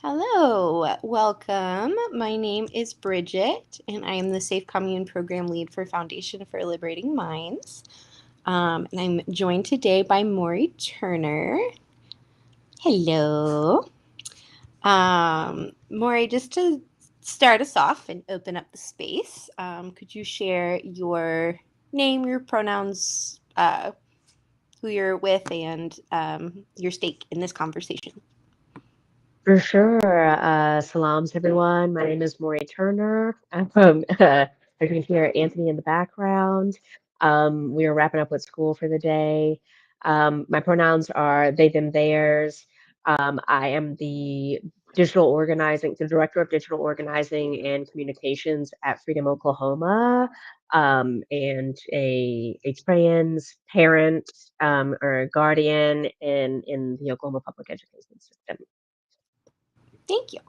Hello, welcome. My name is Bridget, and I am the Safe Commune Program Lead for Foundation for Liberating Minds. And I'm joined today by Maury Turner. Hello. Maury, just to start us off and open up the space, could you share your name, your pronouns, who you're with, and your stake in this conversation? For sure. Salams, everyone. My name is Maury Turner. I can hear Anthony in the background. We are wrapping up with school for the day. My pronouns are they, them, theirs. I am the director of digital organizing and communications at Freedom, Oklahoma, and a trans parent or guardian in the Oklahoma public education system. Thank you.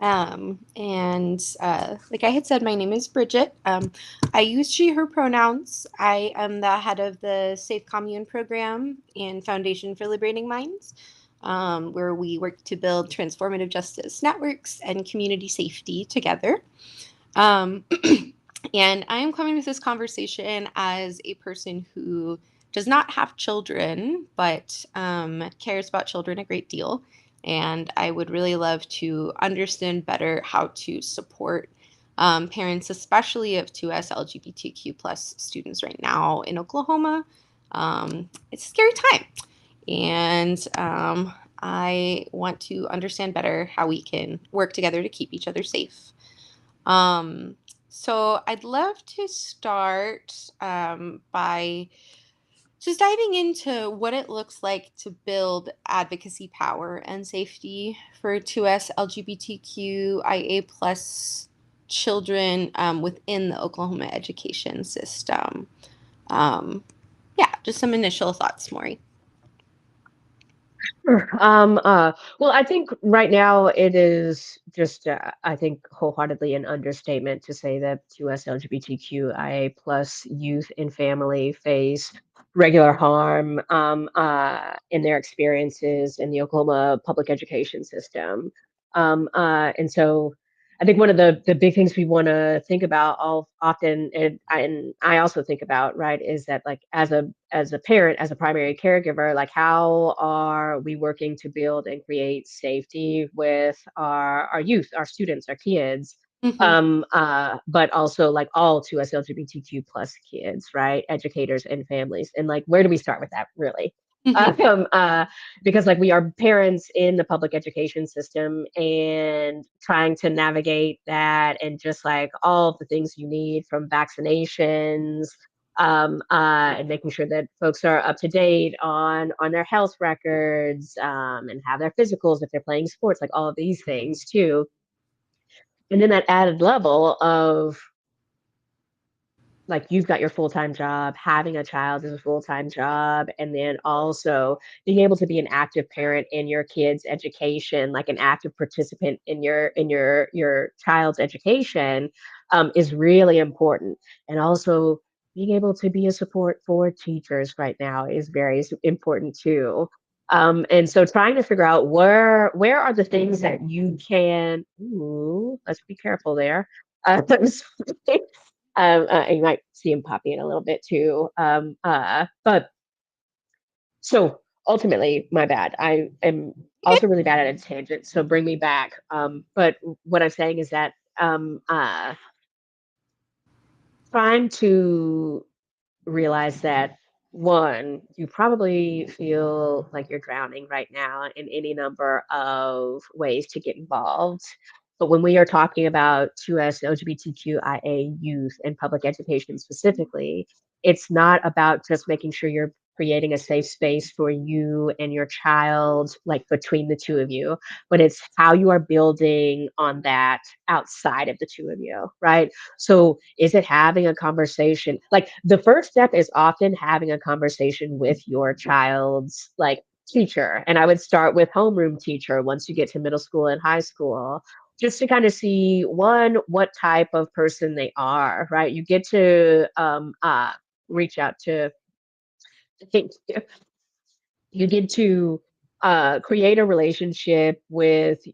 Like I had said, my name is Bridget. I use she, her pronouns. I am the head of the Safe Commune program and Foundation for Liberating Minds, where we work to build transformative justice networks and community safety together. Um, and I am coming to this conversation as a person who does not have children, but cares about children a great deal. And I would really love to understand better how to support parents, especially of 2SLGBTQ plus students right now in Oklahoma. It's a scary time. And I want to understand better how we can work together to keep each other safe. Um, so I'd love to start by just diving into what it looks like to build advocacy power and safety for 2S LGBTQIA plus children within the Oklahoma education system. Um, yeah, just some initial thoughts, Maury. Sure. Well, I think right now it is just, I think, wholeheartedly an understatement to say that 2S LGBTQIA plus youth and family face regular harm in their experiences in the Oklahoma public education system. And so I think one of the big things we want to think about all often, and I also think about, right, is that like as a parent, as a primary caregiver, like how are we working to build and create safety with our youth, our students, our kids, Mm-hmm. but also like all 2S LGBTQ plus kids, right, educators and families, and like where do we start with that really? Mm-hmm. Um, uh, because like we are parents in the public education system and trying to navigate that and just like all of the things you need from vaccinations and making sure that folks are up to date on their health records and have their physicals if they're playing sports, like all of these things too. And then that added level of like you've got your full-time job, having a child is a full-time job, and then also being able to be an active parent in your kids' education, like an active participant in your child's education, is really important. And also being able to be a support for teachers right now is very important too. And so trying to figure out where are the things that you can, ooh, let's be careful there. You might see him pop in a little bit too. But so ultimately, my bad. I am also really bad at a tangent, so bring me back. But what I'm saying is that trying to realize that one, you probably feel like you're drowning right now in any number of ways to get involved. But when we are talking about 2S LGBTQIA youth and public education specifically, it's not about just making sure you're creating a safe space for you and your child, like between the two of you, but it's how you are building on that outside of the two of you, right? So is it having a conversation? Like the first step is often having a conversation with your child's like teacher. And I would start with homeroom teacher once you get to middle school and high school, just to kind of see one, what type of person they are, right? You get to reach out to, thank you. You get to create a relationship with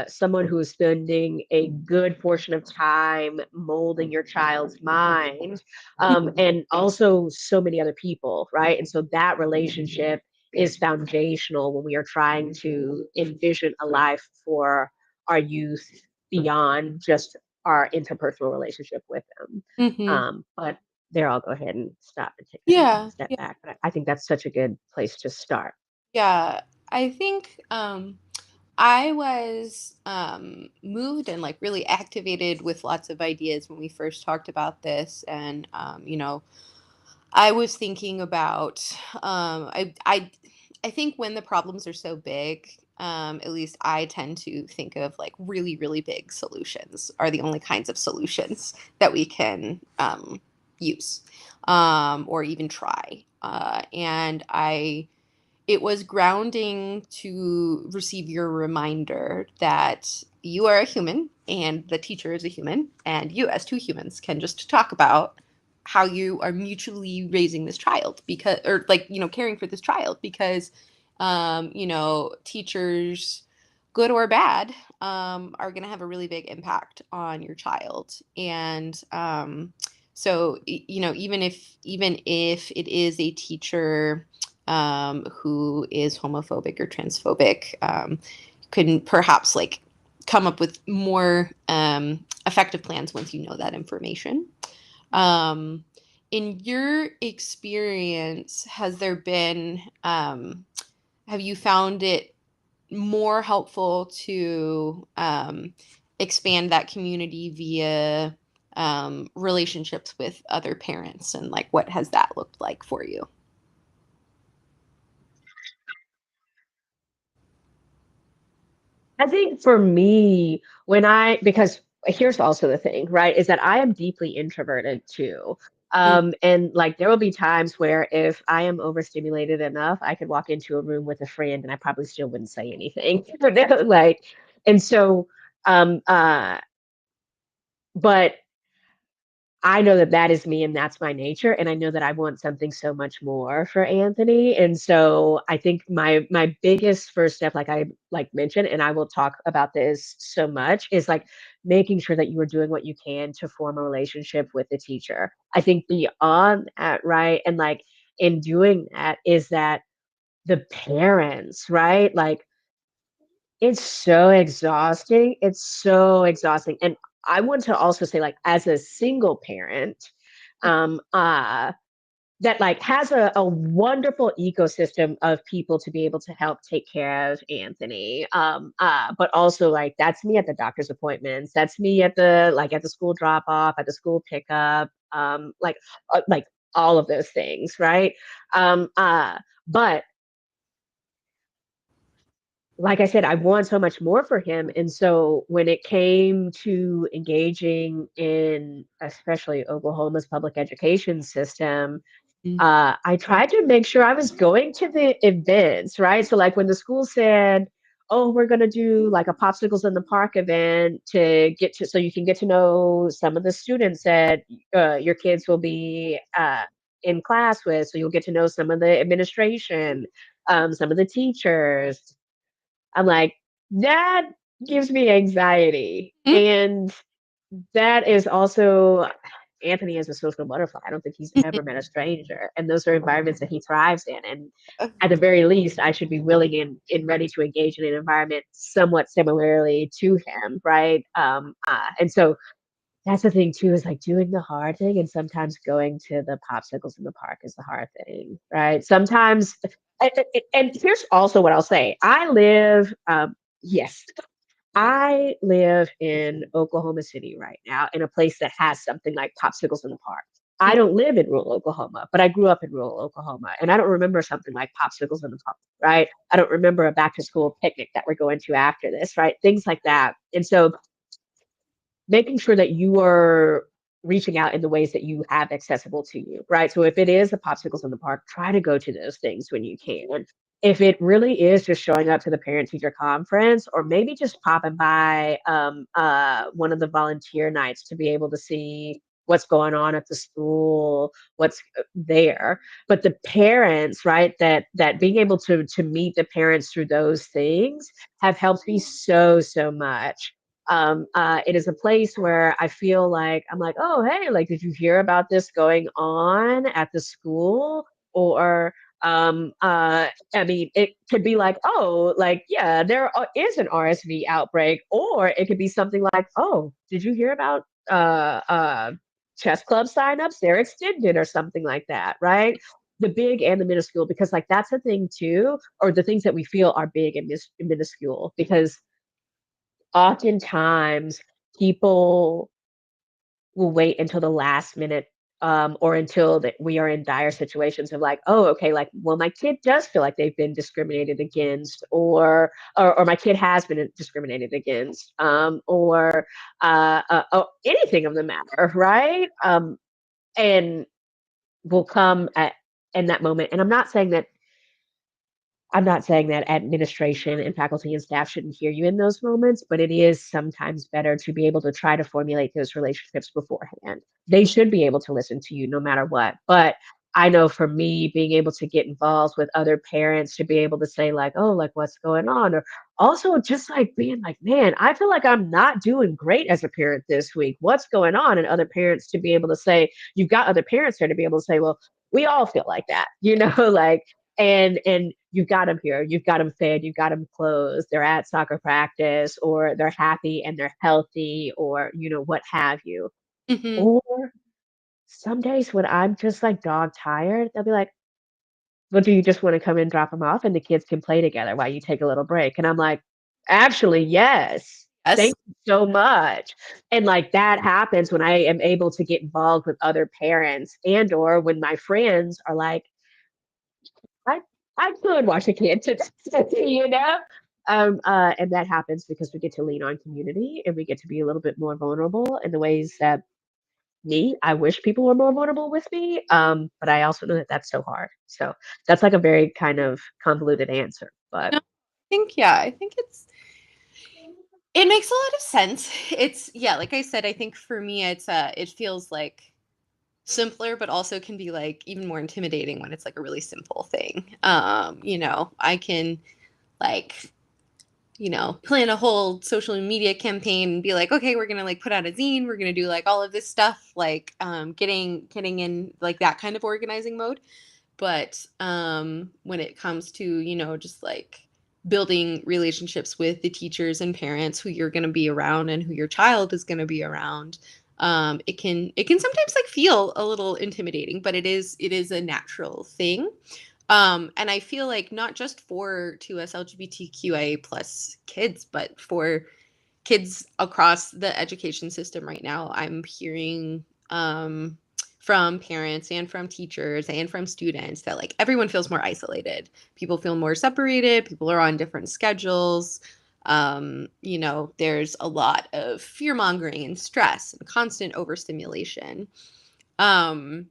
someone who is spending a good portion of time molding your child's mind, and also so many other people, right? And so that relationship is foundational when we are trying to envision a life for our youth beyond just our interpersonal relationship with them. Hmm. But there, I'll go ahead and stop and take a Yeah, step yeah, back. But I think that's such a good place to start. yeah. I think I was moved and like really activated with lots of ideas when we first talked about this, and I was thinking about I think when the problems are so big, at least I tend to think of like really really big solutions are the only kinds of solutions that we can use or even try. And I it was grounding to receive your reminder that you are a human and the teacher is a human, and you as two humans can just talk about how you are mutually raising this child, because or like caring for this child, because teachers, good or bad, are going to have a really big impact on your child. And so even if it is a teacher who is homophobic or transphobic, can perhaps like come up with more effective plans once you know that information. Um, in your experience, has there been, have you found it more helpful to expand that community via relationships with other parents? And like, what has that looked like for you? I think for me, because here's also the thing, right, is that I am deeply introverted too. And like there will be times where if I am overstimulated enough, I could walk into a room with a friend and I probably still wouldn't say anything. Like, and so, um, uh, but I know that that is me and that's my nature, and I know that I want something so much more for Anthony, and so I think my biggest first step, like I like mentioned, and I will talk about this so much, is like making sure that you are doing what you can to form a relationship with the teacher. I think beyond that, right, and like in doing that is that the parents, right, like it's so exhausting. It's so exhausting. And I want to also say, like, as a single parent, um, uh, that like has a wonderful ecosystem of people to be able to help take care of Anthony. But also like that's me at the doctor's appointments. That's me at the school drop off, at the school pickup, like all of those things, right? Um, uh, but like I said, I want so much more for him. And so when it came to engaging in especially Oklahoma's public education system, I tried to make sure I was going to the events, right? So like when the school said, "Oh, we're gonna do like a popsicles in the park event to get to so you can get to know some of the students that your kids will be in class with, so you'll get to know some of the administration, some of the teachers." I'm like, that gives me anxiety. Mm. And that is also Anthony is a social butterfly. I don't think he's ever met a stranger. And those are environments that he thrives in. And at the very least, I should be willing and ready to engage in an environment somewhat similarly to him, right? And so that's the thing too, is like doing the hard thing, and sometimes going to the popsicles in the park is the hard thing, right? Sometimes, and here's also what I'll say. Yes, I live in Oklahoma City right now, in a place that has something like popsicles in the park. I don't live in rural Oklahoma, but I grew up in rural Oklahoma, and I don't remember something like popsicles in the park, right? I don't remember a back to school picnic that we're going to after this, right? Things like that. And so making sure that you are reaching out in the ways that you have accessible to you, right? So if it is the popsicles in the park, try to go to those things when you can. If it really is just showing up to the parent teacher conference, or maybe just popping by one of the volunteer nights to be able to see what's going on at the school, what's there. But the parents, right, that being able to meet the parents through those things have helped me so, so much. It is a place where I feel like I'm like, oh, hey, like, did you hear about this going on at the school? Or I mean, it could be like, oh, like, yeah, is an RSV outbreak, or it could be something like, oh, did you hear about chess club signups? They're extended or something like that, right? The big and the minuscule, because like that's the thing too, or the things that we feel are big and minuscule, because oftentimes people will wait until the last minute, or until that we are in dire situations of like, oh, okay, like, well, my kid does feel like they've been discriminated against, or my kid has been discriminated against, or anything of the matter, right? And will come at in that moment. And I'm not saying that administration and faculty and staff shouldn't hear you in those moments, but it is sometimes better to be able to try to formulate those relationships beforehand. They should be able to listen to you no matter what. But I know for me, being able to get involved with other parents to be able to say, like, oh, like, what's going on? Or also just like being like, man, I feel like I'm not doing great as a parent this week. What's going on? And other parents to be able to say, you've got other parents there to be able to say, well, we all feel like that, like, and you've got them here, you've got them fed, you've got them clothes, they're at soccer practice, or they're happy and they're healthy, or what have you. Hmm. Or some days when I'm just like dog tired, they'll be like, well, do you just want to come and drop them off and the kids can play together while you take a little break? And I'm like, actually, yes, Yes. thank you so much. And like that happens when I am able to get involved with other parents, and or when my friends are like, I I could watch a kid today, you know? And that happens because we get to lean on community, and we get to be a little bit more vulnerable in the ways that I wish people were more vulnerable with me. But I also know that that's so hard. So that's like a very kind of convoluted answer. But No, I think it makes a lot of sense. It's yeah, like I said, I think for me it feels like simpler, but also can be like even more intimidating when it's like a really simple thing. I can like plan a whole social media campaign and be like, okay, we're gonna like put out a zine, we're gonna do like all of this stuff, like getting in like that kind of organizing mode. But when it comes to, just like building relationships with the teachers and parents who you're gonna be around and who your child is gonna be around, it can sometimes like feel a little intimidating, but it is a natural thing. And I feel like not just for 2S LGBTQIA plus kids, but for kids across the education system right now, I'm hearing from parents and from teachers and from students that like everyone feels more isolated. People feel more separated. People are on different schedules. There's a lot of fear mongering and stress and constant overstimulation. Um,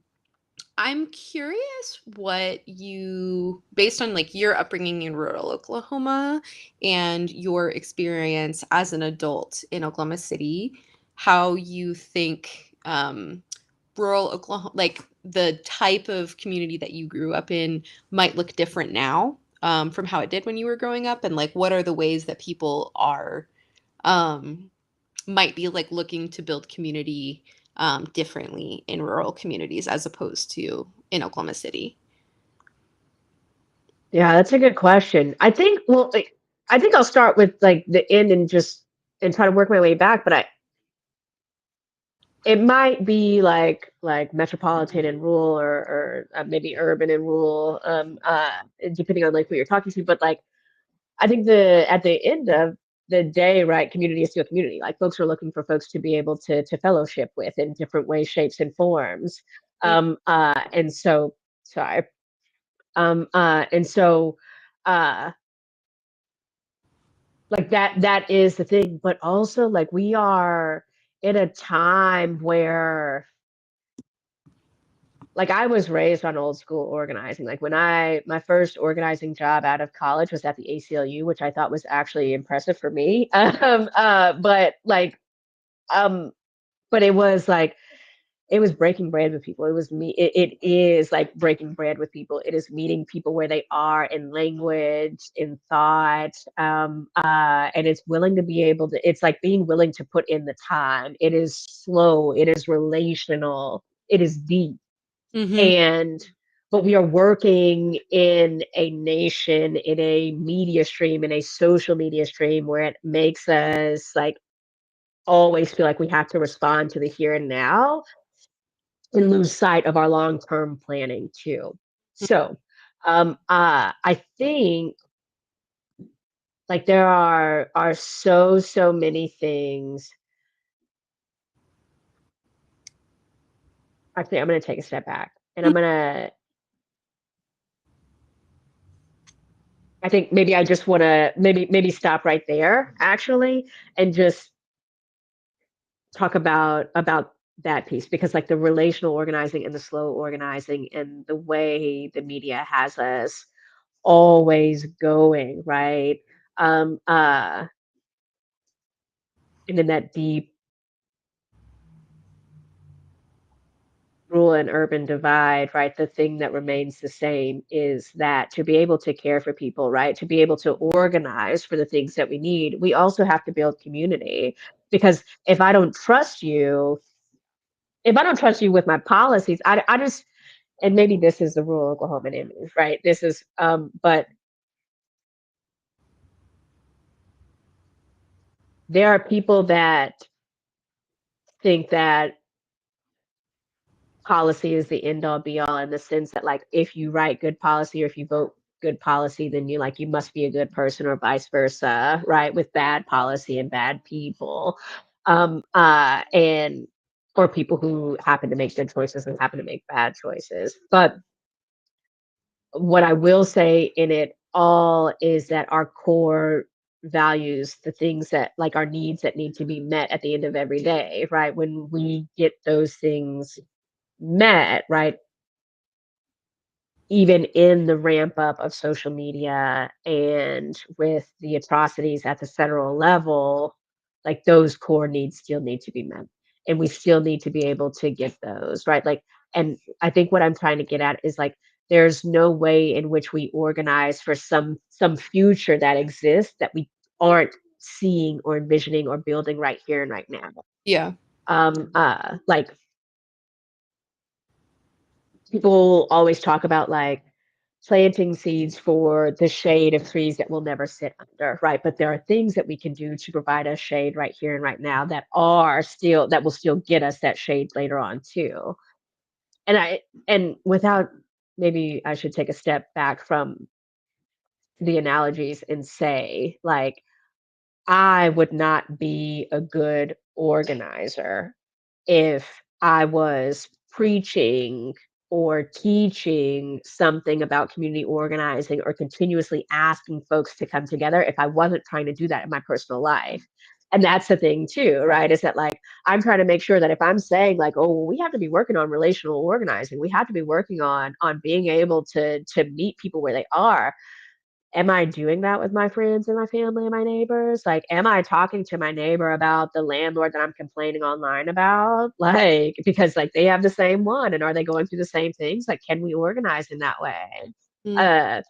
I'm curious what based on like your upbringing in rural Oklahoma and your experience as an adult in Oklahoma City, how you think rural Oklahoma, like the type of community that you grew up in, might look different now from how it did when you were growing up, and like what are the ways that people are um, might be like looking to build community differently in rural communities as opposed to in Oklahoma City. yeah, that's a good question. I think I'll start with like the end and try to work my way back. But it might be like metropolitan and rural, or maybe urban and rural, depending on like who you're talking to. But like I think the at the end of the day, right, community is still community. Like folks are looking for folks to be able to fellowship with in different ways, shapes, and forms. And so sorry. And so uh like that is the thing. But also like we are in a time where, like, I was raised on old school organizing. Like when my first organizing job out of college was at the ACLU, which I thought was actually impressive for me. But like, um, but it was like it was breaking bread with people. It was me. It is like breaking bread with people. It is meeting people where they are in language, in thought, and it's willing to be able to. It's like being willing to put in the time. It is slow. It is relational. It is deep. Mm-hmm. And but we are working in a nation, in a media stream, in a social media stream where it makes us like always feel like we have to respond to the here and now and lose sight of our long-term planning too. So, I think like there are so many things. Actually, I'm going to take a step back and I think maybe I just want to maybe stop right there actually and just talk about that piece because like the relational organizing and the slow organizing and the way the media has us always going, right? Um, uh, and then that deep rural and urban divide, right? The thing that remains the same is that to be able to care for people, right? To be able to organize for the things that we need, we also have to build community. Because if I don't trust you with my policies, I just, and maybe this is the rural Oklahoman in me, right? This is, but there are people that think that policy is the end all be all in the sense that like if you write good policy or if you vote good policy then you must be a good person or vice versa, right, with bad policy and bad people, and or people who happen to make good choices and happen to make bad choices. But what I will say in it all is that our core values, the things that like our needs that need to be met at the end of every day, right, when we get those things met, right, even in the ramp up of social media and with the atrocities at the federal level, like those core needs still need to be met. And we still need to be able to get those, right? Like, and I think what I'm trying to get at is like, there's no way in which we organize for some future that exists that we aren't seeing or envisioning or building right here and right now. Yeah. Like people always talk about like planting seeds for the shade of trees that we'll never sit under, right? But there are things that we can do to provide us shade right here and right now that will still get us that shade later on too. And without, maybe I should take a step back from the analogies and say like I would not be a good organizer if I was preaching or teaching something about community organizing or continuously asking folks to come together if I wasn't trying to do that in my personal life. And that's the thing too, right? Is that like I'm trying to make sure that if I'm saying like, oh, well, we have to be working on relational organizing, we have to be working on being able to meet people where they are. Am I doing that with my friends and my family and my neighbors? Like, am I talking to my neighbor about the landlord that I'm complaining online about? Like, because like they have the same one, and are they going through the same things? Like, can we organize in that way? Mm. Uh,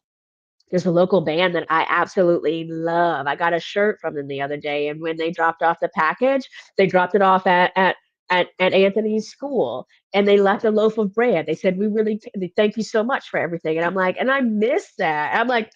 there's a local band that I absolutely love. I got a shirt from them the other day, and when they dropped off the package, they dropped it off at Anthony's school, and they left a loaf of bread. They said, "We really thank you so much for everything." And I'm like, and I miss that. I'm like,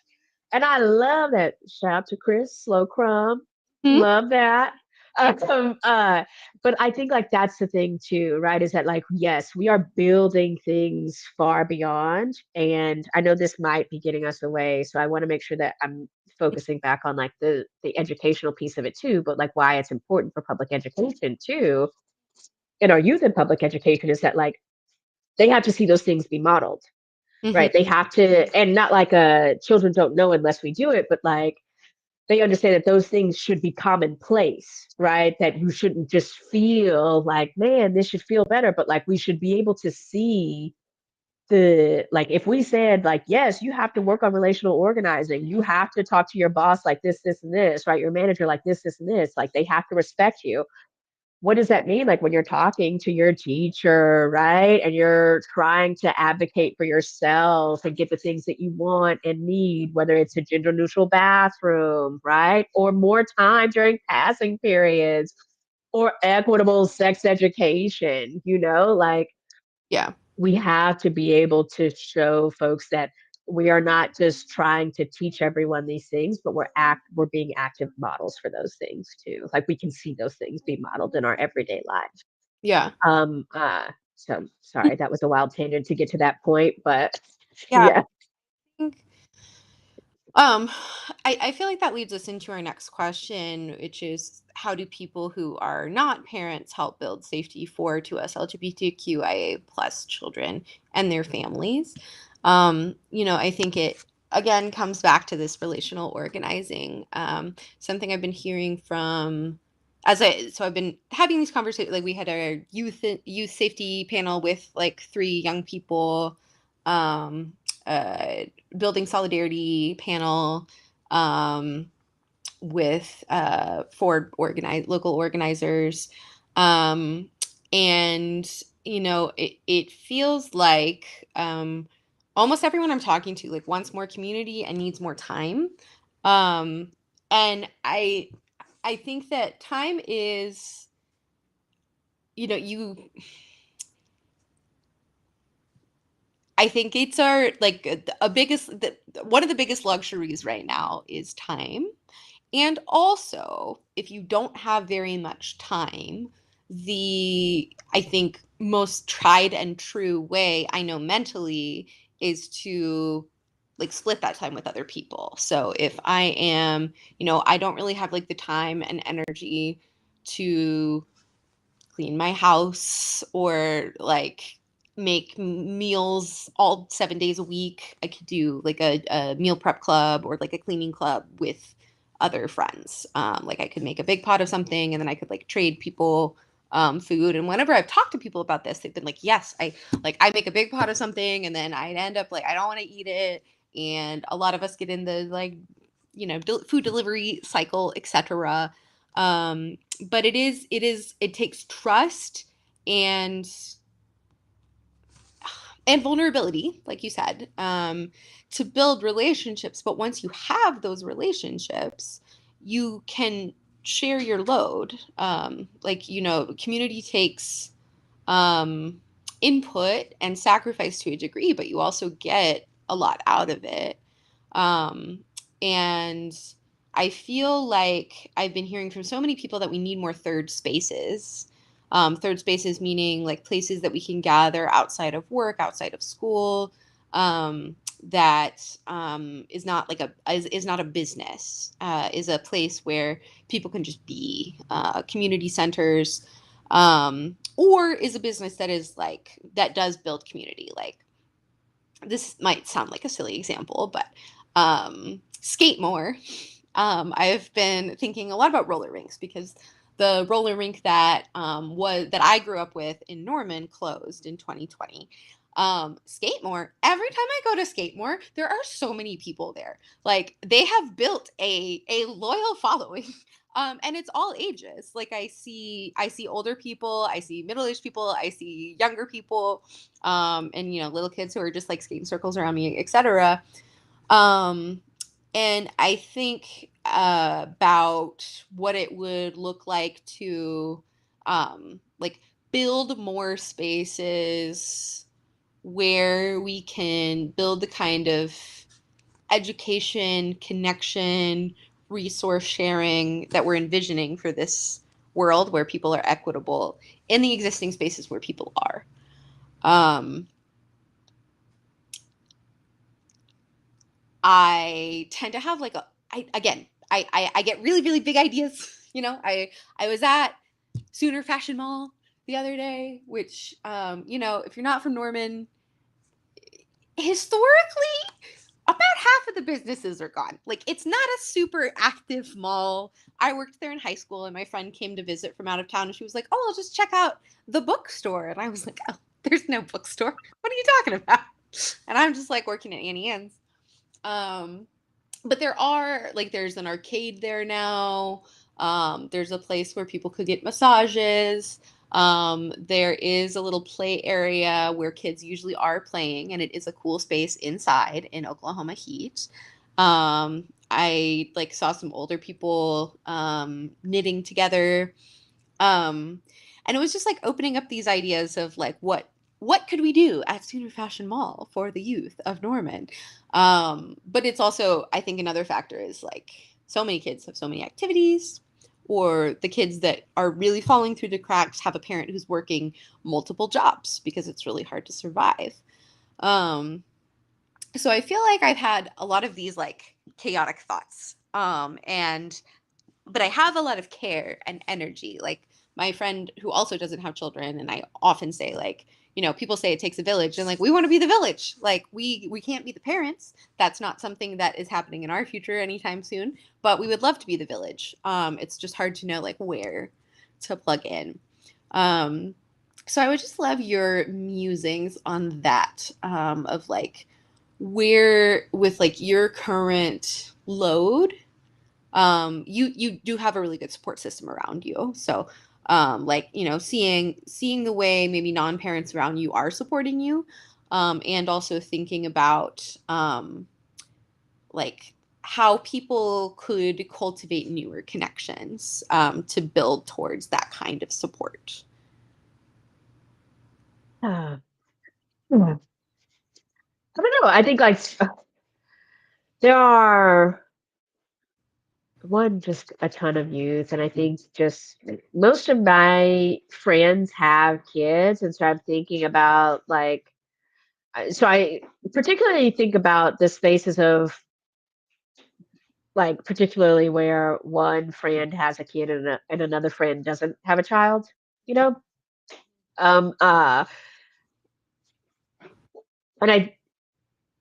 and I love that. Shout out to Chris Slow Crumb. Hmm? Love that. Um, uh, but I think like that's the thing too, right? Is that like, yes, we are building things far beyond. And I know this might be getting us away. So I want to make sure that I'm focusing back on like the educational piece of it too, but like why it's important for public education too. And our youth in public education is that like they have to see those things be modeled, Mm-hmm. right? They have to, and not like children don't know unless we do it, but like they understand that those things should be commonplace, right? That you shouldn't just feel like, man, this should feel better, but like we should be able to see the, like if we said like, yes, you have to work on relational organizing, you have to talk to your boss like this, and this, right? Your manager like this, and this, like they have to respect you. what does that mean? Like when you're talking to your teacher, right? And you're trying to advocate for yourself and get the things that you want and need, whether it's a gender neutral bathroom, right? Or more time during passing periods or equitable sex education, like Yeah. we have to be able to show folks that we are not just trying to teach everyone these things, but we're being active models for those things too. Like we can see those things be modeled in our everyday lives. Yeah. So sorry, that was a wild tangent to get to that point, but Yeah. yeah. I think Um, I feel like that leads us into our next question, which is how do people who are not parents help build safety for 2S LGBTQIA plus children and their families? I think it again comes back to this relational organizing. Something I've been hearing from so I've been having these conversations. Like we had a youth safety panel with like three young people. Um, uh, Building solidarity panel um, with four local organizers, um, and it feels like almost everyone I'm talking to like wants more community and needs more time, and I think that time is you I think it's our like a biggest one of the biggest luxuries right now is time. And also, if you don't have very much time, I think most tried and true way I know mentally is to like split that time with other people. So if I am, I don't really have like the time and energy to clean my house or like make meals all 7 days a week. I could do like a meal prep club or like a cleaning club with other friends. Like I could make a big pot of something and then I could like trade people food. And whenever I've talked to people about this, they've been like, yes, I make a big pot of something and then I end up like, I don't want to eat it. And a lot of us get in the like, food delivery cycle, etc. But it takes trust and vulnerability, like you said, to build relationships. But once you have those relationships, you can share your load. Community takes um, input and sacrifice to a degree, but you also get a lot out of it. Um, and I feel like I've been hearing from so many people that we need more third spaces. Third spaces meaning like places that we can gather outside of work, outside of school, that is not like is not a business, is a place where people can just be, community centers, or is a business that is like that does build community. Like this might sound like a silly example, but skate more. I've been thinking a lot about roller rinks because the roller rink that that I grew up with in Norman closed in 2020. Skate more. Every time I go to Skate more, there are so many people there. Like they have built a loyal following. And it's all ages. Like I see older people, I see middle-aged people, I see younger people, and little kids who are just like skating circles around me, etc. Um, and I think about what it would look like to like build more spaces where we can build the kind of education, connection, resource sharing that we're envisioning for this world where people are equitable in the existing spaces where people are. Um, I tend to have like I get really, really big ideas. I was at Sooner Fashion Mall the other day, which, if you're not from Norman, historically, about half of the businesses are gone. Like, it's not a super active mall. I worked there in high school, and my friend came to visit from out of town, and she was like, "Oh, I'll just check out the bookstore." And I was like, "Oh, there's no bookstore. What are you talking about?" And I'm just like working at Annie Ann's. Um, but there's an arcade there now. There's a place where people could get massages. There is a little play area where kids usually are playing, and it is a cool space inside in Oklahoma heat. I like saw some older people knitting together. And it was just like opening up these ideas of like what could we do at Sooner Fashion Mall for the youth of Norman. But it's also, I think, another factor is like so many kids have so many activities, or the kids that are really falling through the cracks have a parent who's working multiple jobs because it's really hard to survive. Um, so I feel like I've had a lot of these like chaotic thoughts. And but I have a lot of care and energy. Like my friend who also doesn't have children, and I often say like, people say it takes a village, and like we want to be the village. Like we can't be the parents. That's not something that is happening in our future anytime soon. But we would love to be the village. It's just hard to know like where to plug in. Um, so I would just love your musings on that, of like where with like your current load, you do have a really good support system around you. So like seeing the way maybe non-parents around you are supporting you, and also thinking about like how people could cultivate newer connections, to build towards that kind of support. Uh, I don't know. I think like there are one just a ton of youth, and I think just most of my friends have kids, and so I'm thinking about like so I particularly think about the spaces of like particularly where one friend has a kid and another friend doesn't have a child, you know? Um uh and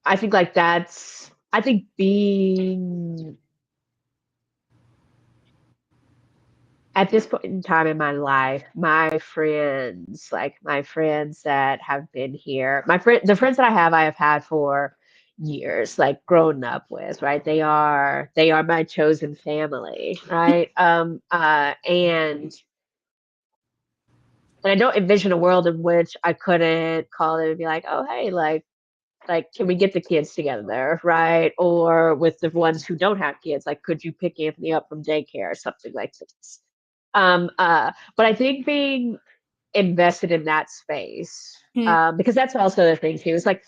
I think like that's I think being at this point in time in my life, my friends that have been here, the friends that I have had for years, like grown up with, right? They are my chosen family, right? And I don't envision a world in which I couldn't call them and be like, oh hey, like can we get the kids together, right? Or with the ones who don't have kids, like could you pick Anthony up from daycare or something like this? But I think being invested in that space, Hmm. because that's also the thing too. It's like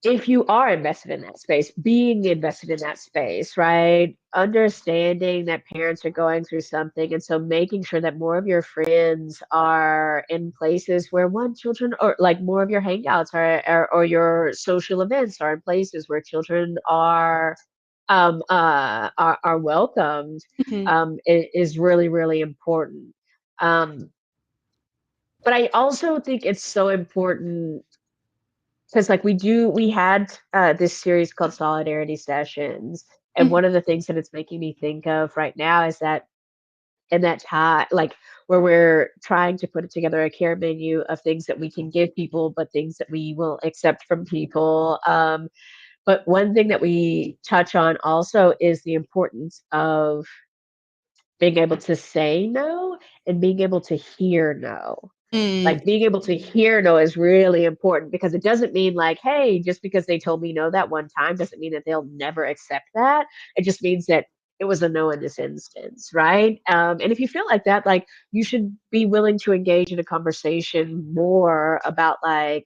if you are invested in that space, being invested in that space, right? Understanding that parents are going through something, and so making sure that more of your friends are in places where one children, or like more of your hangouts or your social events are in places where children are welcomed, Mhm. is really really important. Um, but I also think it's so important because like we had this series called Solidarity Sessions, and Mhm. one of the things that it's making me think of right now is that in that time, like where we're trying to put together a care menu of things that we can give people, but things that we will accept from people. But one thing that we touch on also is the importance of being able to say no and being able to hear no. Mm. Like being able to hear no is really important because it doesn't mean like, hey, just because they told me no that one time doesn't mean that they'll never accept that. It just means that it was a no in this instance, right? And if you feel like that, like you should be willing to engage in a conversation more about like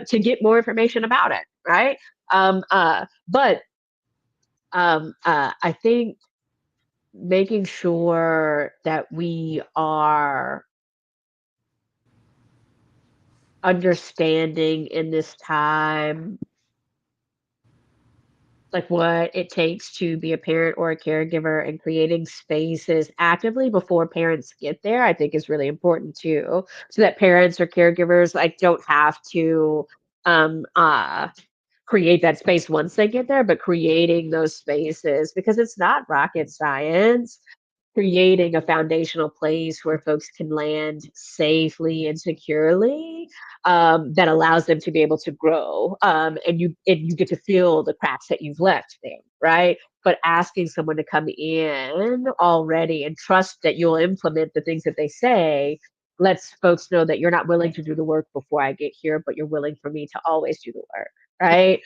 to get more information about it, right? But I think making sure that we are understanding in this time like what it takes to be a parent or a caregiver and creating spaces actively before parents get there, I think is really important too, so that parents or caregivers like don't have to um uh create that space once they get there, but creating those spaces because it's not rocket science. Creating a foundational place where folks can land safely and securely, that allows them to be able to grow, and you get to fill the cracks that you've left there, right? but asking someone to come in already and trust that you'll implement the things that they say lets folks know that you're not willing to do the work before I get here, but you're willing for me to always do the work, right?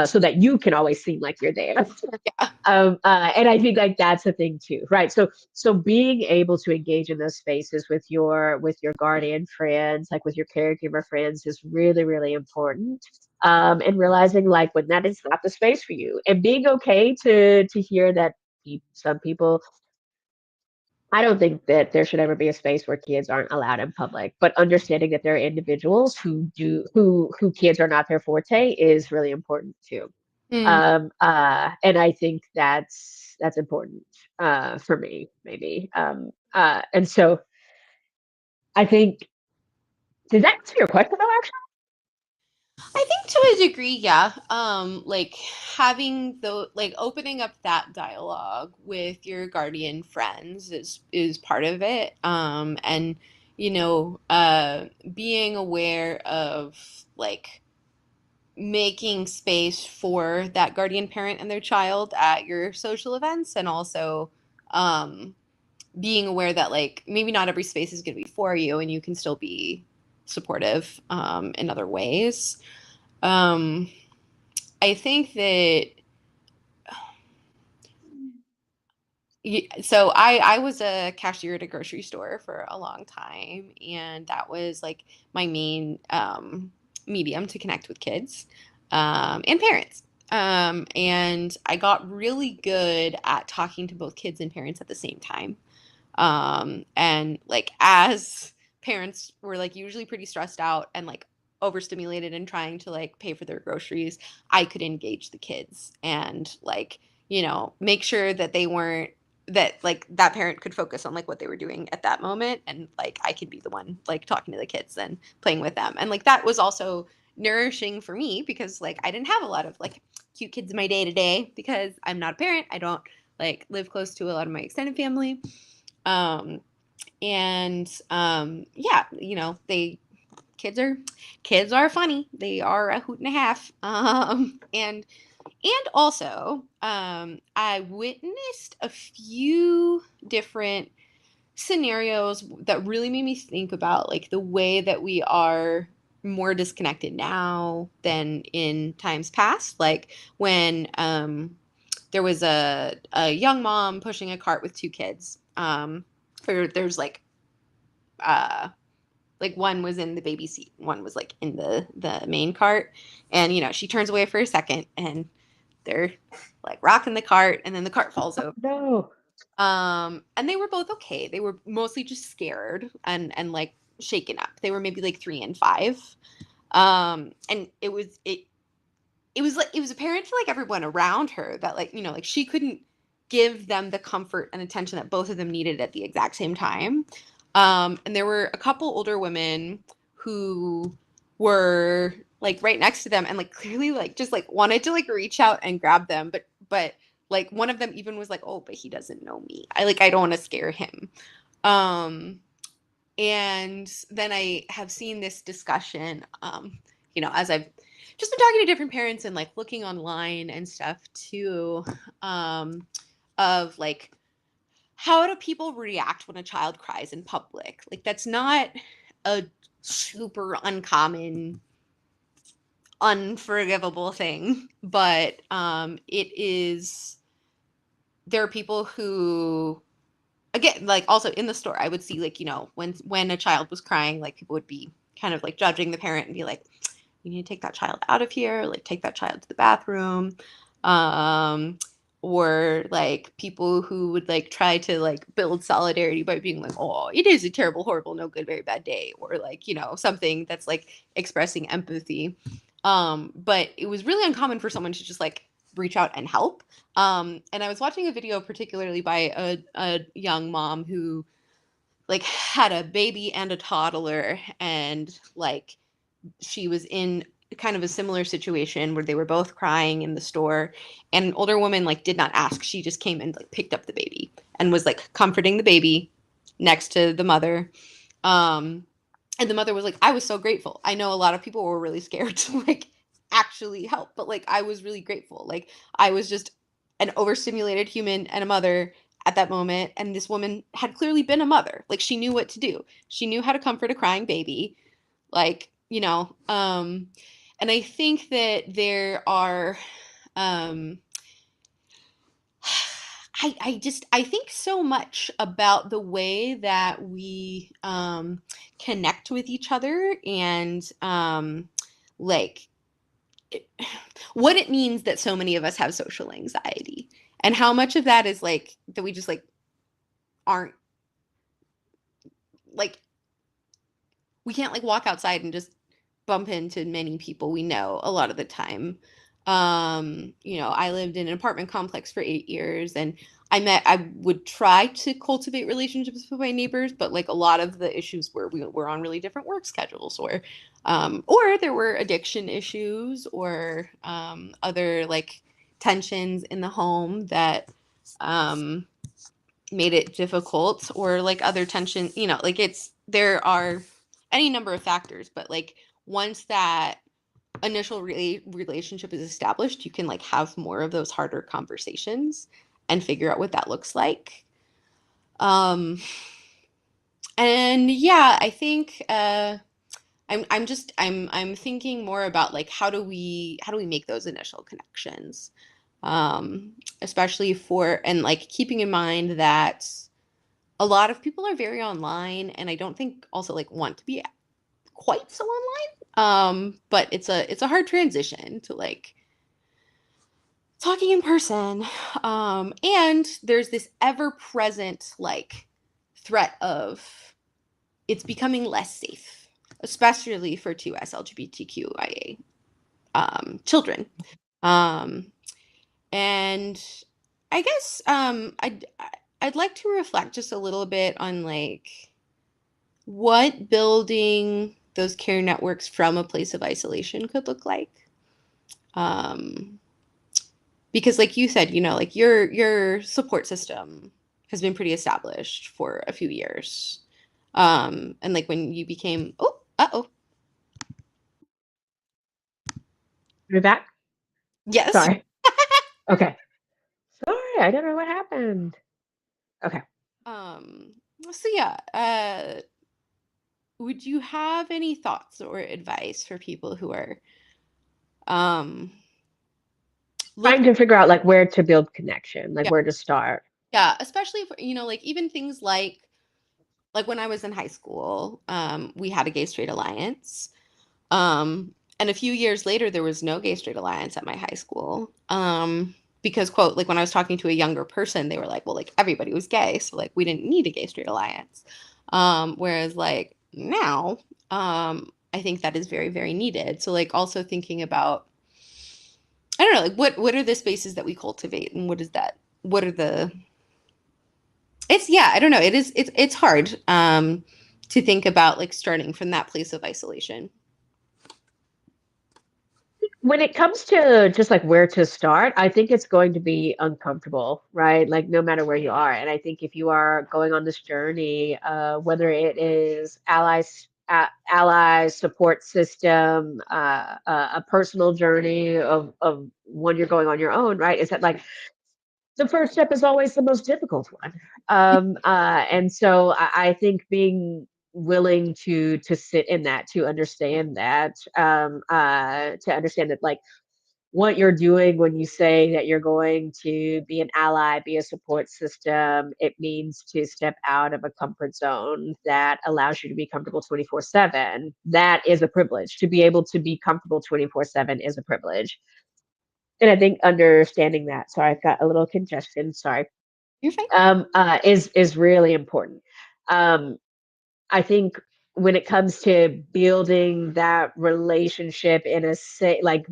So that you can always seem like you're there. Yeah. And I think like that's a thing too, right? So being able to engage in those spaces with your guardian friends, like with your caregiver friends, is really really important. And realizing like when that is not the space for you, and being okay to hear that some people. I don't think that there should ever be a space where kids aren't allowed in public, but understanding that there are individuals who kids are not their forte is really important too. Mm. And I think that's important for me, maybe. And so I think, did that answer your question though, actually? I think to a degree, yeah. Like having the like opening up that dialogue with your guardian friends is part of it. And being aware of like making space for that guardian parent and their child at your social events, and also um being aware that like maybe not every space is going to be for you, and you can still be supportive in other ways. um I think that so I was a cashier at a grocery store for a long time, and that was like my main medium to connect with kids and parents. And I got really good at talking to both kids and parents at the same time. And like as parents were like usually pretty stressed out and like overstimulated and trying to like pay for their groceries, I could engage the kids and like, make sure that they weren't that like that parent could focus on like what they were doing at that moment, and like I could be the one like talking to the kids and playing with them. And like that was also nourishing for me because like I didn't have a lot of like cute kids in my day to day because I'm not a parent. I don't like live close to a lot of my extended family. um and yeah, they kids are kids are funny. They are a hoot and a half. And also I witnessed a few different scenarios that really made me think about like the way that we are more disconnected now than in times past, like when there was a young mom pushing a cart with two kids. There's uh like one was in the baby seat, one was like in the main cart, and she turns away for a second, and they're like rocking the cart, and then the cart falls over. No. And they were both okay. They were mostly just scared and like shaken up. They were maybe like 3 and 5. And it was like it was apparent to like everyone around her that like like she couldn't give them the comfort and attention that both of them needed at the exact same time. And there were a couple older women who were like right next to them and like clearly like just like wanted to like reach out and grab them, but like one of them even was like, oh, but he doesn't know me, I don't want to scare him. um and then I have seen this discussion, as I've just been talking to different parents and like looking online and stuff too, um, of like, how do people react when a child cries in public? Like, that's not a super uncommon, unforgivable thing, but it is. There are people who again, like also in the store, I would see like when a child was crying, like people would be kind of like judging the parent and be like, you need to take that child out of here, like take that child to the bathroom. um or like people who would like try to like build solidarity by being like, oh, it is a terrible, horrible, no good, very bad day, or like something that's like expressing empathy. But it was really uncommon for someone to just like reach out and help. And I was watching a video particularly by a young mom who like had a baby and a toddler, and like she was in kind of a similar situation where they were both crying in the store, and an older woman like did not ask. She just came and like picked up the baby and was like comforting the baby next to the mother. um and the mother was like, I was so grateful. I know a lot of people were really scared to like actually help, but like I was really grateful. Like I was just an overstimulated human and a mother at that moment, and this woman had clearly been a mother. Like she knew what to do. She knew how to comfort a crying baby. Like, and I think that there are um I think so much about the way that we connect with each other and like it, what it means that so many of us have social anxiety and how much of that is like that we just like aren't like we can't like walk outside and just bump into many people we know a lot of the time. I lived in an apartment complex for 8 years and I would try to cultivate relationships with my neighbors, but like a lot of the issues were we were on really different work schedules or there were addiction issues or other like tensions in the home that um made it difficult or like other tension, like there are any number of factors, but like once that initial relationship is established, you can like have more of those harder conversations and figure out what that looks like. Um and yeah, I think I'm thinking more about like how do we make those initial connections? Especially for and like keeping in mind that a lot of people are very online and I don't think also like want to be quite so online. But it's a hard transition to like talking in person. And there's this ever present like threat of it's becoming less safe, especially for 2SLGBTQIA children. Um, and I guess I'd like to reflect just a little bit on like what building those care networks from a place of isolation could look like. Um, because like you said, like your support system has been pretty established for a few years. And like when you became oh Are we back? yes. Sorry. Okay. Sorry, I don't know what happened. Okay. Um so yeah, would you have any thoughts or advice for people who are um Trying looking to figure out like where to build connection, like yeah, where to start. yeah, especially if like even things like when I was in high school, we had a gay straight alliance. And a few years later, there was no gay straight alliance at my high school. Because quote, like when I was talking to a younger person, they were like, well, like everybody was gay, so like we didn't need a gay straight alliance. Whereas like now, I think that is very, very needed. So like also thinking about, I don't know, like what are the spaces that we cultivate and what are the it's yeah, I don't know. It's hard to think about like starting from that place of isolation. When it comes to just like where to start, I think it's going to be uncomfortable, right? Like no matter where you are. And I think if you are going on this journey, whether it is allies support system, a personal journey of one you're going on your own, right? Is that like the first step is always the most difficult one. And so I think being willing to sit in that, to understand that like what you're doing when you say that you're going to be an ally, be a support system, it means to step out of a comfort zone that allows you to be comfortable 24/7. That is a privilege. To be able to be comfortable 24/7 is a privilege. And I think understanding that, sorry, I've got a little congestion, sorry, You're fine. is really important. Um, I think when it comes to building that relationship in a like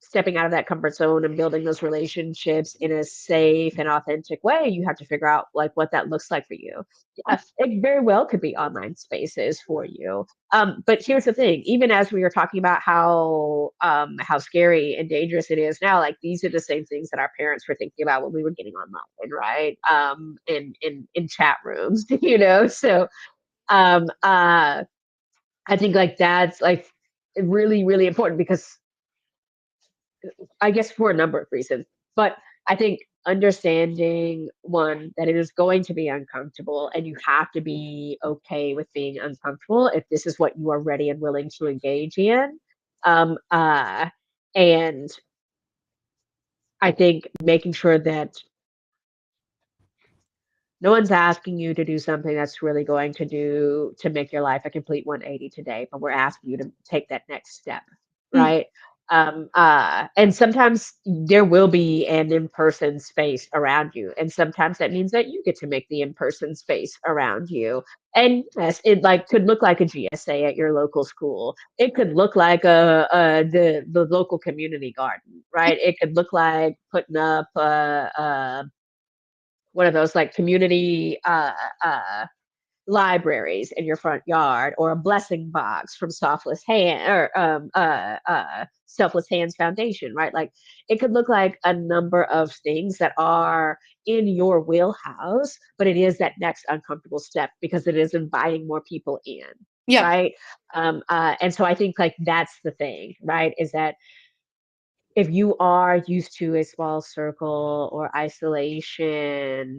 stepping out of that comfort zone and building those relationships in a safe and authentic way, you have to figure out like what that looks like for you. Yeah, it very well could be online spaces for you. But here's the thing: even as we were talking about how scary and dangerous it is now, like these are the same things that our parents were thinking about when we were getting online, right? In chat rooms, So um, uh, I think like that's like really really important because I guess for a number of reasons. But I think understanding one that it is going to be uncomfortable and you have to be okay with being uncomfortable if this is what you are ready and willing to engage in. Um, uh, and I think making sure that no one's asking you to do something that's really going to make your life a complete 180 today, but we're asking you to take that next step, Mhm. right? And sometimes there will be an in-person space around you, and sometimes that means that you get to make the in-person space around you. And yes, it like could look like a GSA at your local school. It could look like the local community garden, right? It could look like putting up one of those like community libraries in your front yard, or a blessing box from Selfless Hands Foundation, right? Like it could look like a number of things that are in your wheelhouse, but it is that next uncomfortable step because it is inviting more people in, Yeah. right? And so I think like that's the thing, right? Is that if you are used to a small circle or isolation,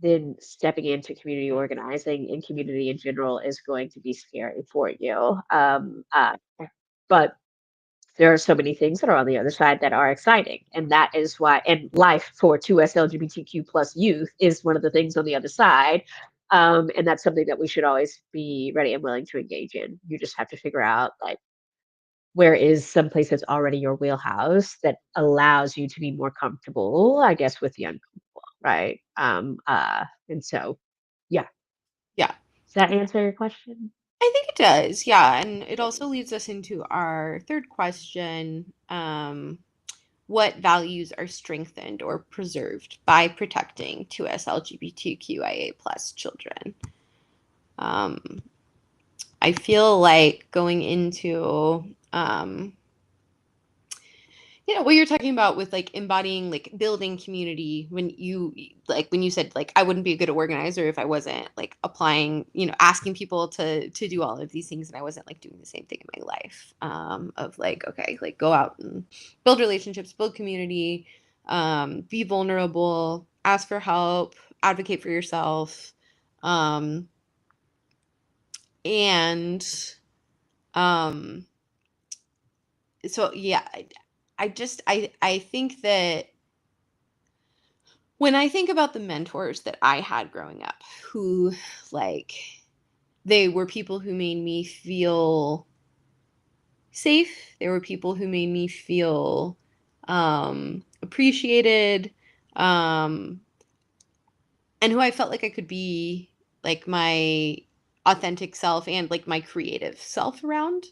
then stepping into community organizing and community in general is going to be scary for you. But there are so many things that are on the other side that are exciting. And that is why, and life for 2S LGBTQ plus youth is one of the things on the other side. And that's something that we should always be ready and willing to engage in. You just have to figure out like, where is some place that's already your wheelhouse that allows you to be more comfortable, I guess, with the uncomfortable, right? And so, yeah. Yeah. Does that answer your question? I think it does. Yeah. And it also leads us into our third question. What values are strengthened or preserved by protecting 2S LGBTQIA plus children? Um, I feel like going into what you're talking about with like embodying like building community, when you said like I wouldn't be a good organizer if I wasn't like applying, asking people to do all of these things, and I wasn't like doing the same thing in my life, of like, okay, like go out and build relationships, build community, be vulnerable, ask for help, advocate for yourself, um and um so yeah, I think that when I think about the mentors that I had growing up, who like they were people who made me feel safe, they were people who made me feel appreciated, um and who I felt like I could be like my authentic self and like my creative self around.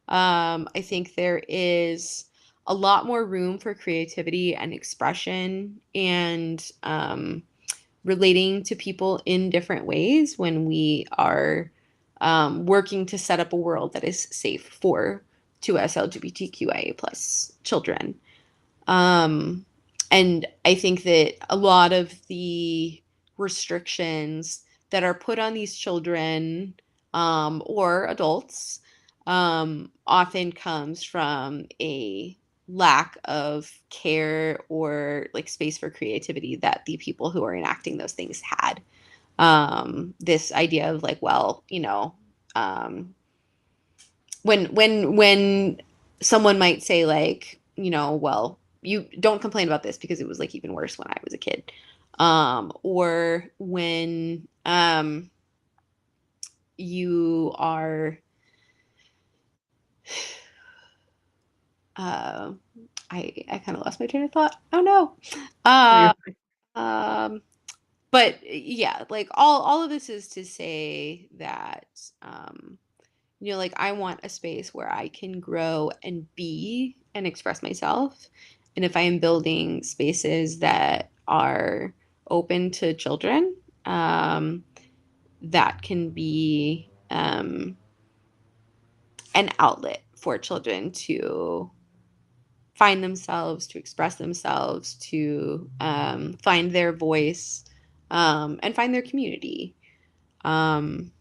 I think there is a lot more room for creativity and expression, and relating to people in different ways when we are working to set up a world that is safe for 2S LGBTQIA plus children. Um, and I think that a lot of the restrictions that are put on these children, or adults, often comes from a lack of care or like space for creativity that the people who are enacting those things had. This idea of like, well, um, when someone might say like, well, you don't complain about this because it was like even worse when I was a kid, or when you are uh I kind of lost my train of thought. Oh no. No, uh you're fine. um but yeah, like all of this is to say that like I want a space where I can grow and be and express myself. And if I am building spaces that are open to children, that can be an outlet for children to find themselves, to express themselves, to find their voice, and find their community. Um,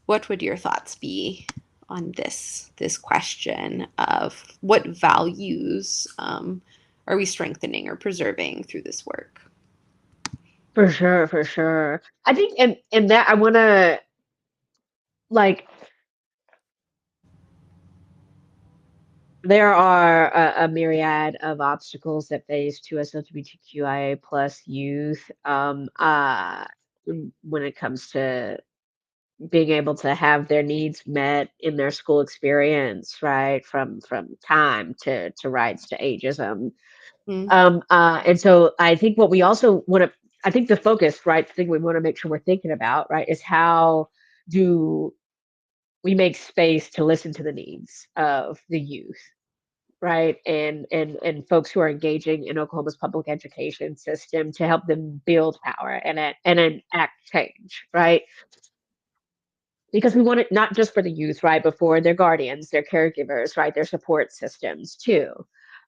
what would your thoughts be on this question of what values are we strengthening or preserving through this work? For sure, for sure. I think and that I wanna like there are a myriad of obstacles that face 2SLGBTQIA plus youth when it comes to being able to have their needs met in their school experience, right? From time to rights to ageism. Mm, And so I think what we also want to, I think the focus, right, thing we want to make sure we're thinking about, right, is how do we make space to listen to the needs of the youth, right, and folks who are engaging in Oklahoma's public education system to help them build power and enact change, right? Because we want it not just for the youth, right, but for their guardians, their caregivers, right, their support systems too.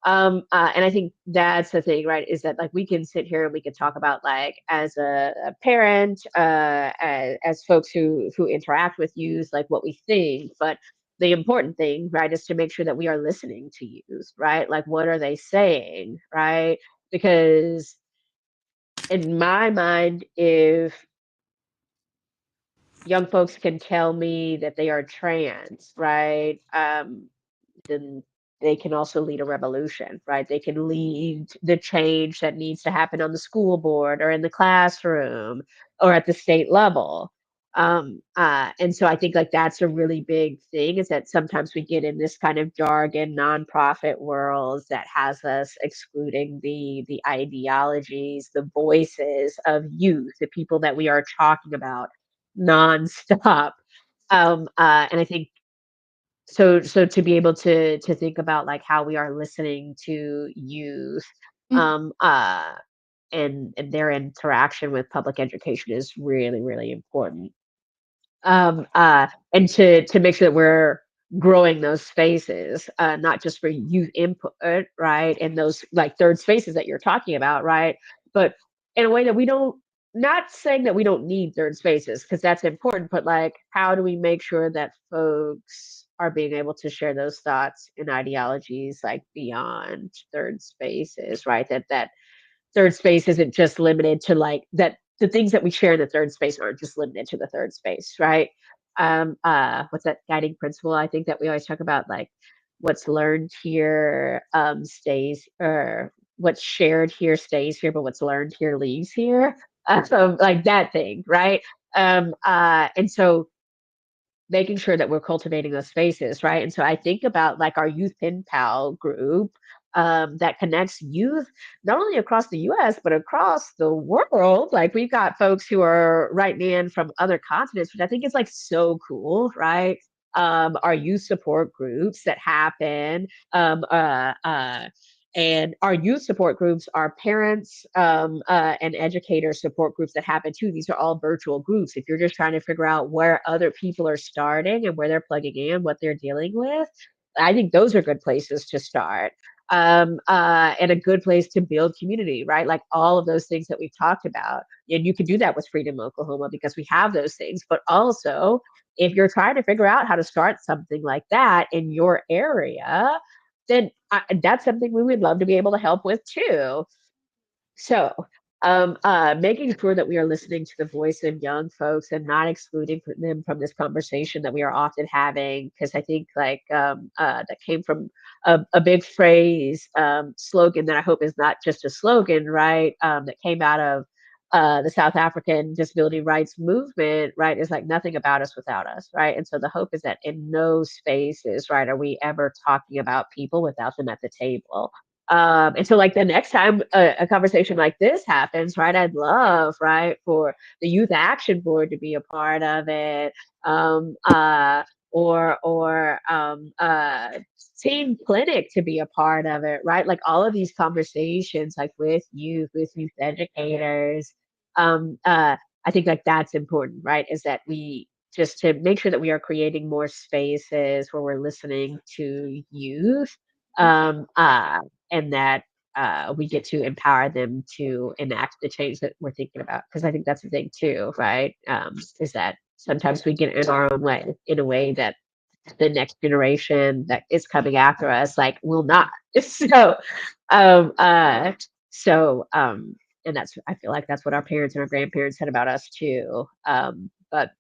And I think that's the thing, right, is that like we can sit here and we can talk about like as a parent, as folks who interact with youth, like what we think, but the important thing, right, is to make sure that we are listening to youth, right? Like what are they saying, right? Because in my mind, if young folks can tell me that they are trans, right? Then they can also lead a revolution, right? They can lead the change that needs to happen on the school board or in the classroom or at the state level. And so I think like that's a really big thing is that sometimes we get in this kind of jargon nonprofit worlds that has us excluding the ideologies, the voices of youth, the people that we are talking about nonstop. And I think so to be able to think about like how we are listening to youth mm, um uh and their interaction with public education is really really important and to make sure that we're growing those spaces, not just for youth input, right? And those like third spaces that you're talking about, right? But in a way that we don't, not saying that we don't need third spaces because that's important, but like how do we make sure that folks are being able to share those thoughts and ideologies like beyond third spaces, right? That third space isn't just limited to like that the things that we share in the third space aren't just limited to the third space, right? What's that guiding principle I think that we always talk about, like what's learned here stays, or what's shared here stays here, but what's learned here leaves here. So like that thing, right? And so making sure that we're cultivating those spaces, right? And so I think about like our youth pen pal group that connects youth not only across the US, but across the world. Like we've got folks who are writing in from other continents, which I think is like so cool, right? Our youth support groups that happen. And our youth support groups are parents and educator support groups that happen too. These are all virtual groups. If you're just trying to figure out where other people are starting and where they're plugging in, what they're dealing with, I think those are good places to start. And a good place to build community, right? Like all of those things that we've talked about. And you can do that with Freedom Oklahoma because we have those things. But also, if you're trying to figure out how to start something like that in your area, then that's something we would love to be able to help with too. So, making sure that we are listening to the voice of young folks and not excluding them from this conversation that we are often having, because I think like that came from a big phrase slogan that I hope is not just a slogan, right? That came out of the South African disability rights movement, right? Is like nothing about us without us, right? And so the hope is that in no spaces, right, are we ever talking about people without them at the table. And so like the next time a conversation like this happens, right, I'd love, right, for the Youth Action Board to be a part of it, um, uh, or Teen Clinic to be a part of it, right? Like all of these conversations, like with youth educators. Um, uh, I think like that's important, right? Is that we just to make sure that we are creating more spaces where we're listening to youth. Um, uh, and that we get to empower them to enact the change that we're thinking about. Because I think that's the thing too, right? Is that sometimes we get in our own way in a way that the next generation that is coming after us like will not. So um uh so and that's I feel like that's what our parents and our grandparents said about us too. But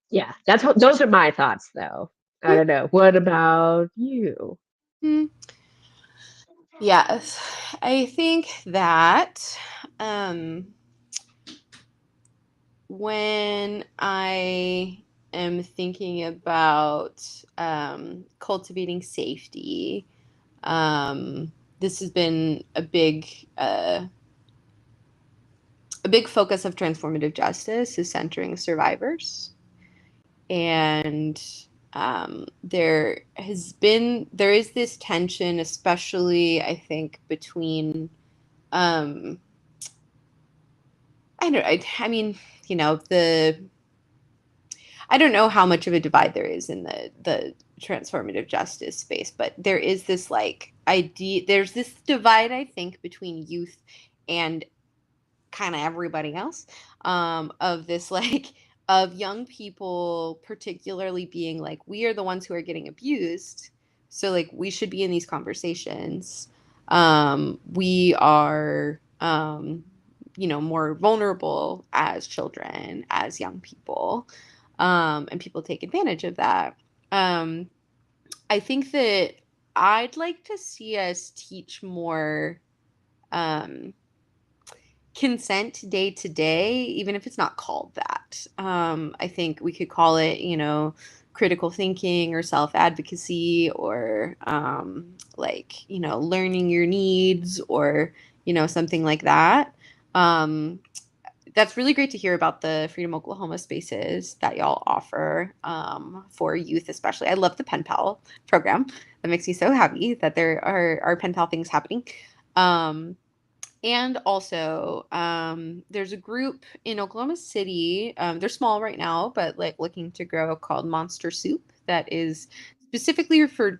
yeah, that's what those are my thoughts though. I don't know. What about you? Mm, yes, I think that um, when I am thinking about cultivating safety, um, this has been a big focus of transformative justice is centering survivors. And there is this tension, especially I think between um, I mean, you know, I don't know how much of a divide there is in the transformative justice space, but there is this like idea, there's this divide, I think, between youth and kind of everybody else, of this like of young people particularly being like, we are the ones who are getting abused, so like we should be in these conversations. We are more vulnerable as children, as young people, and people take advantage of that. I think that I'd like to see us teach more um, consent day to day, even if it's not called that. I think we could call it, critical thinking or self advocacy, or learning your needs, or, something like that. Um, that's really great to hear about the Freedom Oklahoma spaces that y'all offer, for youth, especially. I love the Pen Pal program. That makes me so happy that there are Pen Pal things happening. Um, and also, there's a group in Oklahoma City. They're small right now, but like looking to grow, called Monster Soup, that is specifically for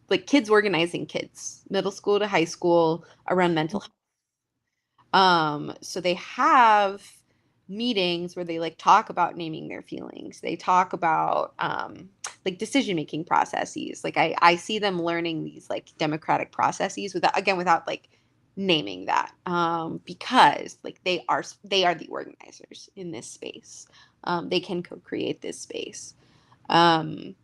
like kids organizing kids, middle school to high school, around mental health. So they have meetings where they like talk about naming their feelings. They talk about like decision making processes. Like I see them learning these like democratic processes without like naming that, because like they are the organizers in this space. They can co-create this space. Um,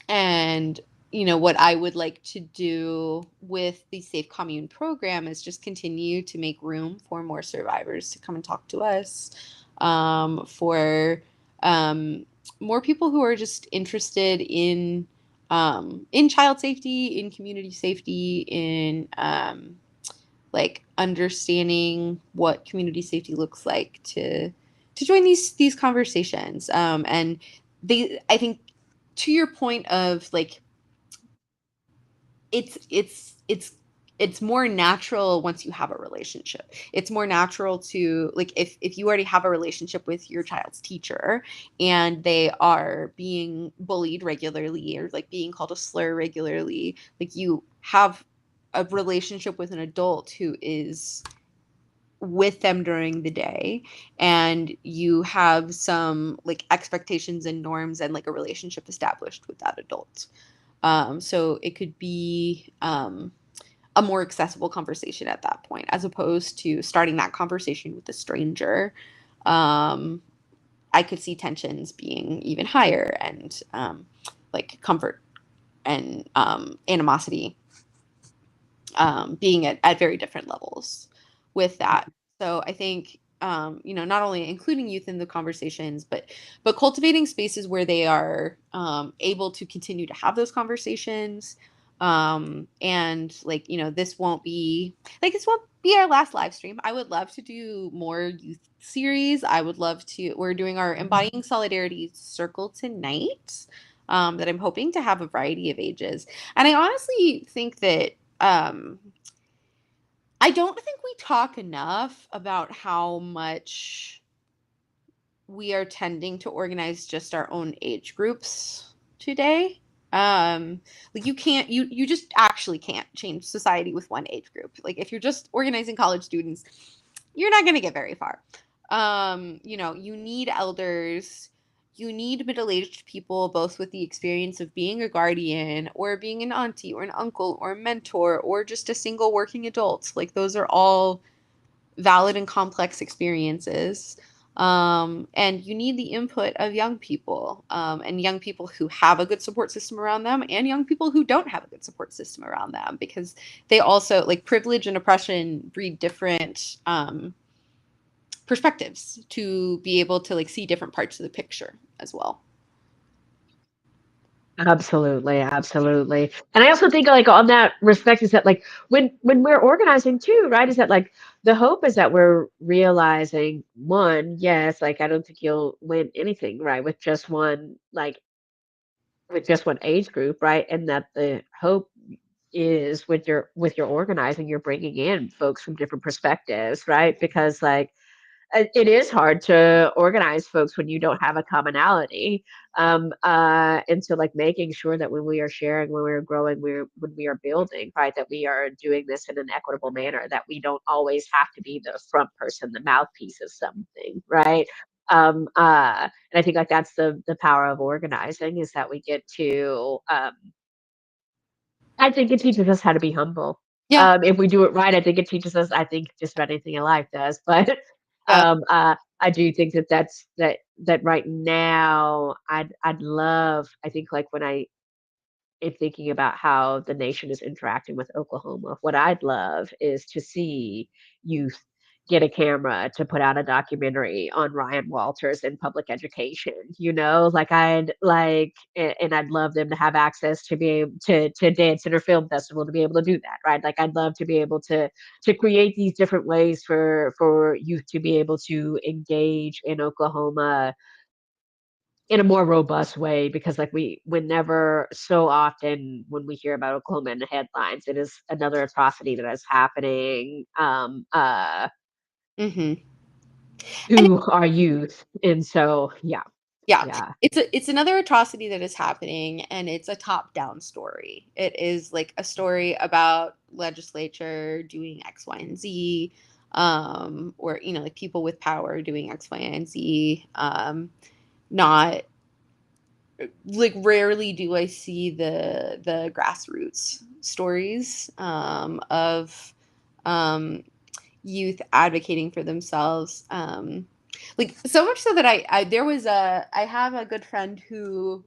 and what I would like to do with the Safe Commune program is just continue to make room for more survivors to come and talk to us, for um, more people who are just interested in child safety, in community safety, in like understanding what community safety looks like, to join these conversations. And I think, to your point of like, it's more natural once you have a relationship. It's more natural to like, if you already have a relationship with your child's teacher and they are being bullied regularly, or like being called a slur regularly, like you have a relationship with an adult who is with them during the day, and you have some like expectations and norms and like a relationship established with that adult. So it could be a more accessible conversation at that point, as opposed to starting that conversation with a stranger. um, I could see tensions being even higher, and like comfort and animosity being at very different levels with that. So I think, not only including youth in the conversations, but cultivating spaces where they are able to continue to have those conversations. And like, this won't be our last live stream. I would love to do more youth series. I would love to. We're doing our Embodying Solidarity Circle tonight. That I'm hoping to have a variety of ages. And I honestly think that I don't think we talk enough about how much we are tending to organize just our own age groups today. Like you just actually can't change society with one age group. Like if you're just organizing college students, you're not going to get very far. You need elders. you need middle-aged people both with the experience of being a guardian or being an auntie or an uncle or a mentor or just a single working adult. Like those are all valid and complex experiences. And you need the input of young people, and young people who have a good support system around them and young people who don't have a good support system around them, because they also, like, privilege and oppression breed different perspectives to be able to like see different parts of the picture as well. Absolutely, absolutely. And I also think like on that respect is that like when we're organizing too, right? Is that like the hope is that we're realizing one, yes, like I don't think you'll win anything, right, with just one age group, right? And that the hope is with your organizing, you're bringing in folks from different perspectives, right? Because like it is hard to organize folks when you don't have a commonality. And so like making sure that when we are sharing, when we're growing, when we are building, right, that we are doing this in an equitable manner, that we don't always have to be the front person, the mouthpiece of something, right? And I think like that's the power of organizing is that we get to I think it teaches us how to be humble. Yeah. If we do it right, I think it teaches us, I think just about anything in life does, but Yeah. I do think that that right now I'd love, I think like when I in thinking about how the nation is interacting with Oklahoma, what I'd love is to see youth get a camera to put out a documentary on Ryan Walters in public education, you know, like I'd like, and I'd love them to have access to be able to dance in a film festival to be able to do that, right? Like I'd love to be able to create these different ways for youth to be able to engage in Oklahoma in a more robust way because like we whenever so often when we hear about Oklahoma in the headlines, it is another atrocity that is happening Mm-hmm. And to our youth. And so yeah, yeah, yeah. it's another atrocity that is happening, and it's a top-down story. It is like a story about legislature doing X, Y, and Z, or like people with power doing X, Y, and Z. Not like rarely do I see the grassroots stories of um, youth advocating for themselves. Like so much so that I have a good friend who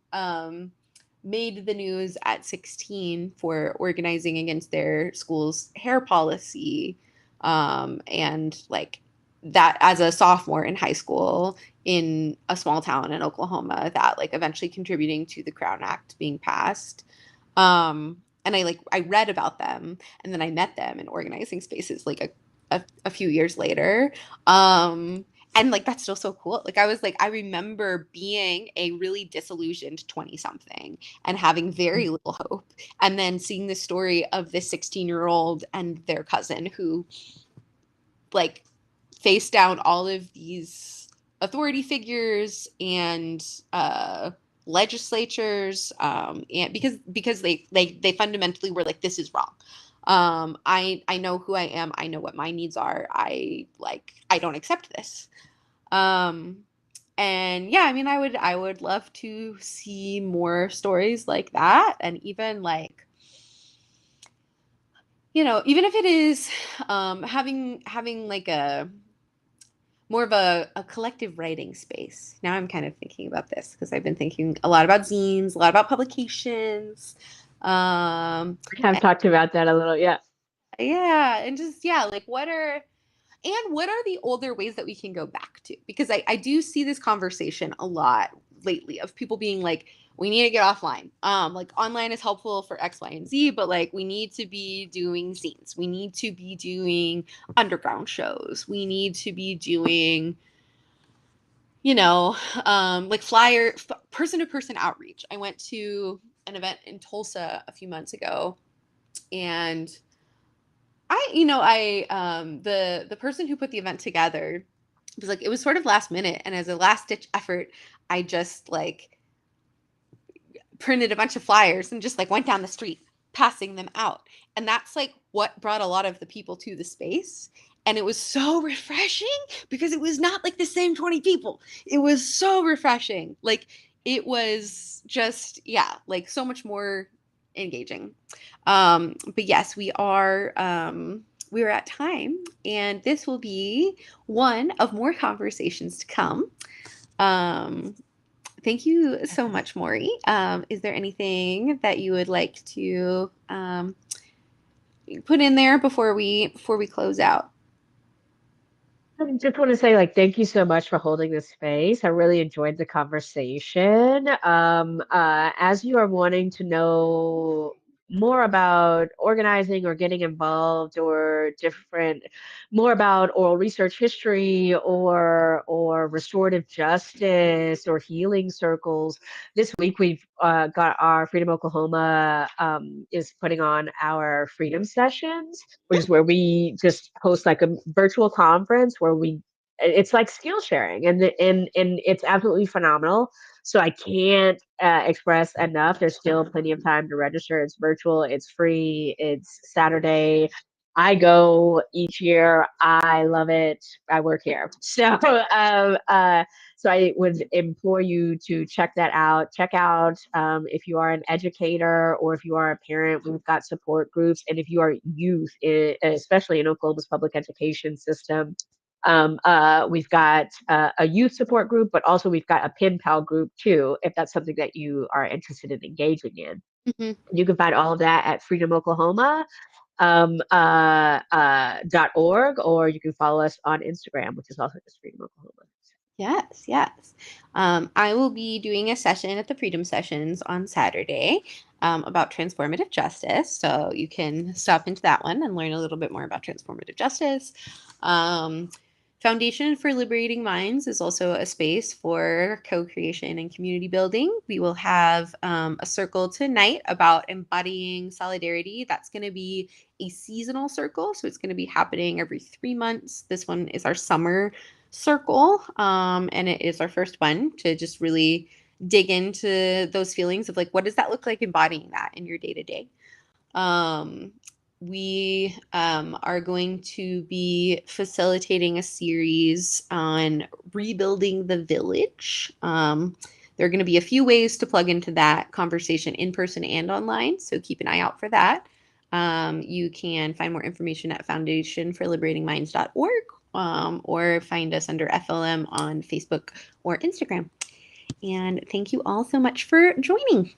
made the news at 16 for organizing against their school's hair policy, and like that as a sophomore in high school in a small town in Oklahoma, that like eventually contributing to the Crown Act being passed. And I read about them, and then I met them in organizing spaces like a few years later. And like that's still so cool. Like I remember being a really disillusioned 20 something and having very little hope, and then seeing the story of this 16-year-old and their cousin who like face down all of these authority figures and legislatures, and because they fundamentally were like, this is wrong. I know who I am. I know what my needs are. I don't accept this. Um, and yeah, I mean, I would love to see more stories like that, and even like, even if it is having like a more of a collective writing space. Now I'm kind of thinking about this because I've been thinking a lot about zines, a lot about publications. We have talked about that a little, yeah. Yeah, and just, yeah, like what are the older ways that we can go back to? Because I do see this conversation a lot lately of people being like, we need to get offline. Like online is helpful for X, Y, and Z, but like we need to be doing zines. We need to be doing underground shows. We need to be doing, like person to person outreach. I went to an event in Tulsa a few months ago, and the person who put the event together was like, it was sort of last minute, and as a last ditch effort, I just like printed a bunch of flyers and just like went down the street passing them out. And that's like what brought a lot of the people to the space. And it was so refreshing because it was not like the same 20 people. It was so refreshing. Like it was just, yeah, like so much more engaging. But yes, we are at time, and this will be one of more conversations to come. Um, Thank you so much, Maury. Is there anything that you would like to put in there before we close out? I just want to say, like, thank you so much for holding this space. I really enjoyed the conversation. As you are wanting to know more about organizing or getting involved or more about oral research history or restorative justice or healing circles, this week we've got our Freedom Oklahoma is putting on our Freedom Sessions, which is where we just host like a virtual conference where it's like skill sharing, and it's absolutely phenomenal. So I can't express enough. There's still plenty of time to register. It's virtual, it's free, it's Saturday. I go each year. I love it. I work here. So I would implore you to check that out. Check out if you are an educator or if you are a parent, we've got support groups. And if you are youth, especially in Oklahoma's public education system, we've got a youth support group, but also we've got a pen pal group too, if that's something that you are interested in engaging in. Mm-hmm. You can find all of that at Freedom Oklahoma .org, or you can follow us on Instagram, which is also just Freedom Oklahoma. Yes, yes. I will be doing a session at the Freedom Sessions on Saturday about transformative justice. So you can stop into that one and learn a little bit more about transformative justice. Um, Foundation for Liberating Minds is also a space for co creation and community building. We will have a circle tonight about embodying solidarity. That's going to be a seasonal circle. So it's going to be happening every 3 months. This one is our summer circle. And it is our first one to just really dig into those feelings of like, what does that look like embodying that in your day to day? We are going to be facilitating a series on rebuilding the village. There are going to be a few ways to plug into that conversation in person and online, so keep an eye out for that. You can find more information at foundationforliberatingminds.org or find us under FLM on Facebook or Instagram. And thank you all so much for joining.